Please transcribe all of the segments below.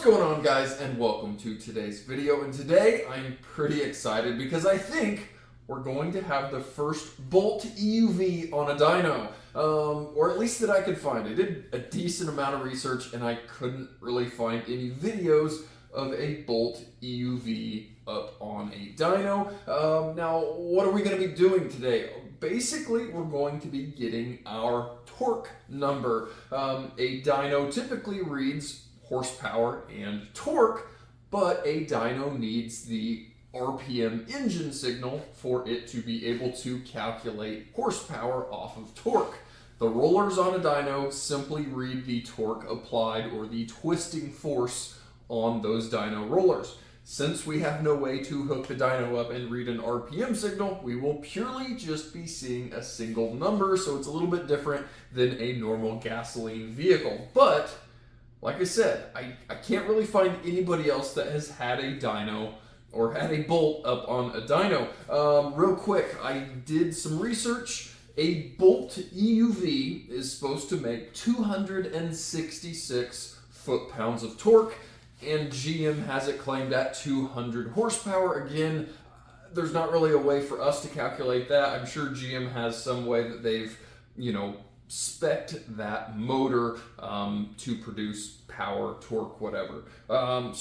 going on, guys, and welcome to today's video. And today I'm pretty excited because I think we're going to have the first Bolt EUV on a dyno, or at least that I could find. I did a decent amount of research and I couldn't really find any videos of a Bolt EUV up on a dyno. Now, what are we going to be doing today? Basically, we're going to be getting our torque number. A dyno typically reads horsepower and torque, but a dyno needs the RPM engine signal for it to be able to calculate horsepower off of torque. The rollers on a dyno simply read the torque applied or the twisting force on those dyno rollers. Since we have no way to hook the dyno up and read an RPM signal, we will purely just be seeing a single number, so it's a little bit different than a normal gasoline vehicle. But like I said, I can't really find anybody else that has had a dyno or had a Bolt up on a dyno. Real quick, I did some research. A Bolt EUV is supposed to make 266 foot-pounds of torque, and GM has it claimed at 200 horsepower. Again, there's not really a way for us to calculate that. I'm sure GM has some way that they've, spec'd that motor to produce power, torque, whatever. I'm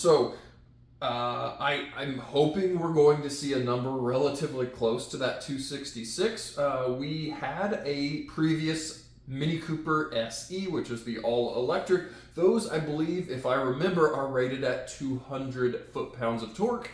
hoping we're going to see a number relatively close to that 266. We had a previous Mini Cooper SE, which is the all-electric. Those, I believe, if I remember, are rated at 200 foot-pounds of torque.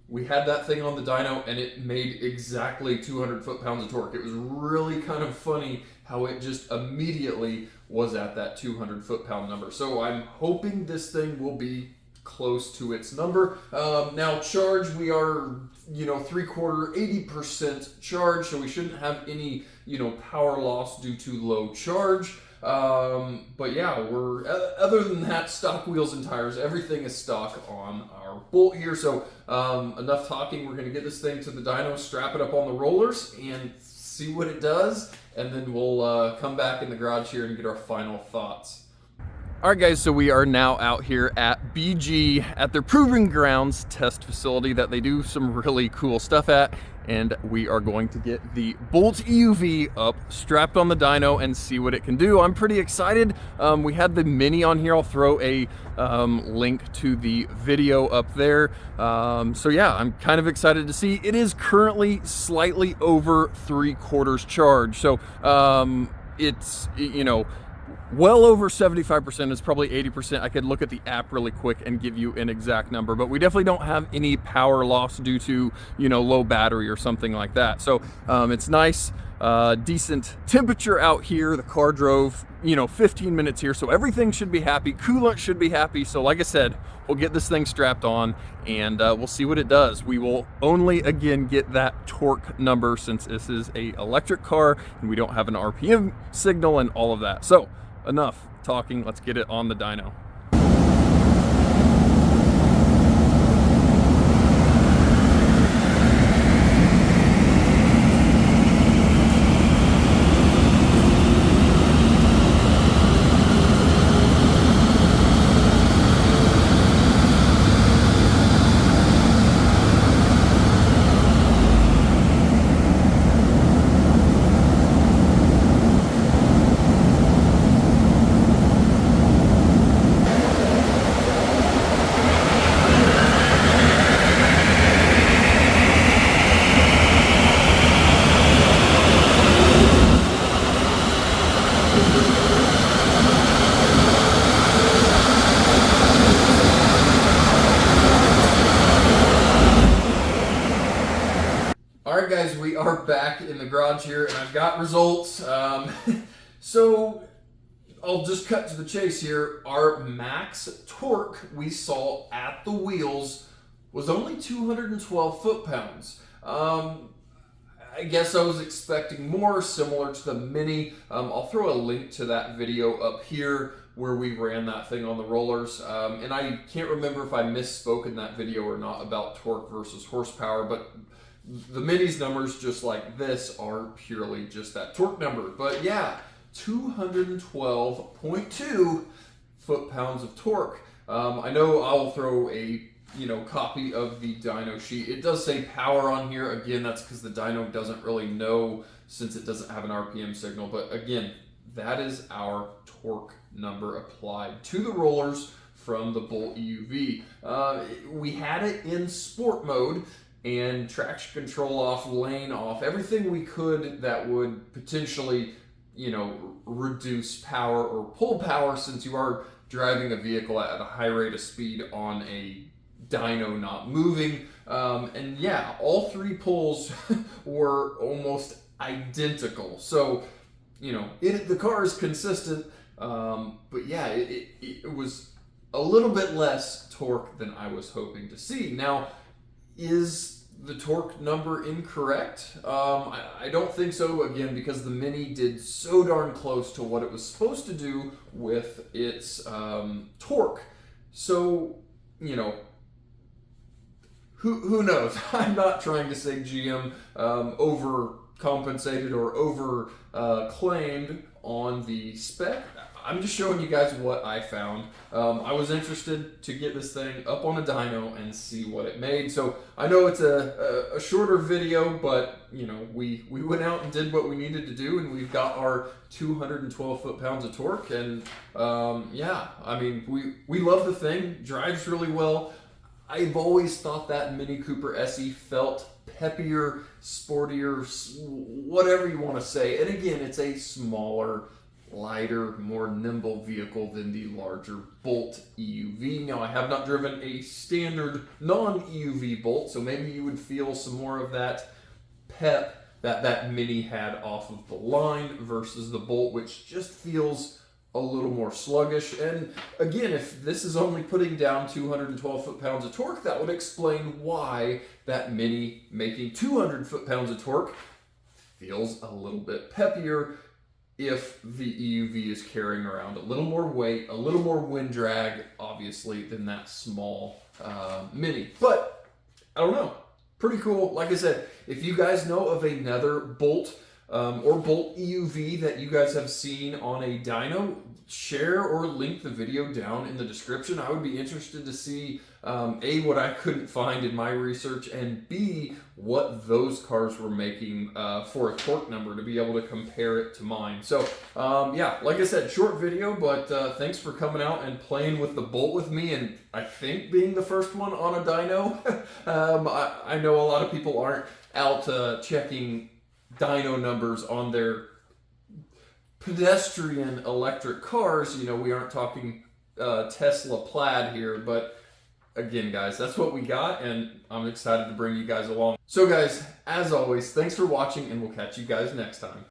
We had that thing on the dyno and it made exactly 200 foot-pounds of torque. It was really kind of funny how it just immediately was at that 200 foot-pound number. So I'm hoping this thing will be close to its number. Now charge, we are, 80% charge, so we shouldn't have any, power loss due to low charge. But yeah, other than that, stock wheels and tires, everything is stock on our Bolt here. So enough talking, we're going to get this thing to the dyno, strap it up on the rollers, and see what it does, and then we'll come back in the garage here and get our final thoughts. All right, guys, so we are now out here at BG at their Proving Grounds test facility that they do some really cool stuff at, and we are going to get the Bolt EUV up, strapped on the dyno, and see what it can do. I'm pretty excited. We had the Mini on here. I'll throw a link to the video up there. So yeah, I'm kind of excited to see. It is currently slightly over 3/4 charge, so it's, well over 75%. It's probably 80%. I could look at the app really quick and give you an exact number, but we definitely don't have any power loss due to, low battery or something like that. So it's nice, decent temperature out here. The car drove, 15 minutes here, so everything should be happy. Coolant should be happy. So like I said, we'll get this thing strapped on and we'll see what it does. We will only, again, get that torque number since this is a electric car and we don't have an RPM signal and all of that. So enough talking, let's get it on the dyno. Alright guys, we are back in the garage here and I've got results. So I'll just cut to the chase here. Our max torque we saw at the wheels was only 212 foot-pounds. I guess I was expecting more, similar to the Mini. I'll throw a link to that video up here where we ran that thing on the rollers. And I can't remember if I misspoke in that video or not about torque versus horsepower, but the Mini's numbers, just like this, are purely just that torque number. But yeah, 212.2 foot-pounds of torque. I know I'll throw a copy of the dyno sheet. It does say power on here. Again, that's because the dyno doesn't really know since it doesn't have an RPM signal. But again, that is our torque number applied to the rollers from the Bolt EUV. We had it in sport mode and traction control off, lane off, everything we could that would potentially, reduce power or pull power, since you are driving a vehicle at a high rate of speed on a dyno not moving. And yeah, all three pulls were almost identical. So, the car is consistent, but yeah, it was a little bit less torque than I was hoping to see. Now, is the torque number incorrect? I don't think so, again, because the Mini did so darn close to what it was supposed to do with its torque. So, who knows? I'm not trying to say GM overcompensated or over claimed on the spec. I'm just showing you guys what I found. I was interested to get this thing up on a dyno and see what it made. So I know it's a shorter video, but we went out and did what we needed to do, and we've got our 212 foot-pounds of torque. And yeah, I mean, we love the thing. Drives really well. I've always thought that Mini Cooper SE felt peppier, sportier, whatever you want to say. And again, it's a smaller, lighter, more nimble vehicle than the larger Bolt EUV. Now, I have not driven a standard non-EUV Bolt, so maybe you would feel some more of that pep that Mini had off of the line versus the Bolt, which just feels a little more sluggish. And again, if this is only putting down 212 foot-pounds of torque, that would explain why that Mini making 200 foot-pounds of torque feels a little bit peppier, if the EUV is carrying around a little more weight, a little more wind drag, obviously, than that small Mini. But I don't know. Pretty cool. Like I said, if you guys know of another Bolt or Bolt EUV that you guys have seen on a dyno, share or link the video down in the description. I would be interested to see A, what I couldn't find in my research, and B, what those cars were making for a torque number to be able to compare it to mine. So yeah, like I said, short video, but thanks for coming out and playing with the Bolt with me, and I think being the first one on a dyno. I know a lot of people aren't out checking dyno numbers on their pedestrian electric cars. We aren't talking Tesla Plaid here, but again, guys, that's what we got, and I'm excited to bring you guys along. So guys, as always, thanks for watching, and we'll catch you guys next time.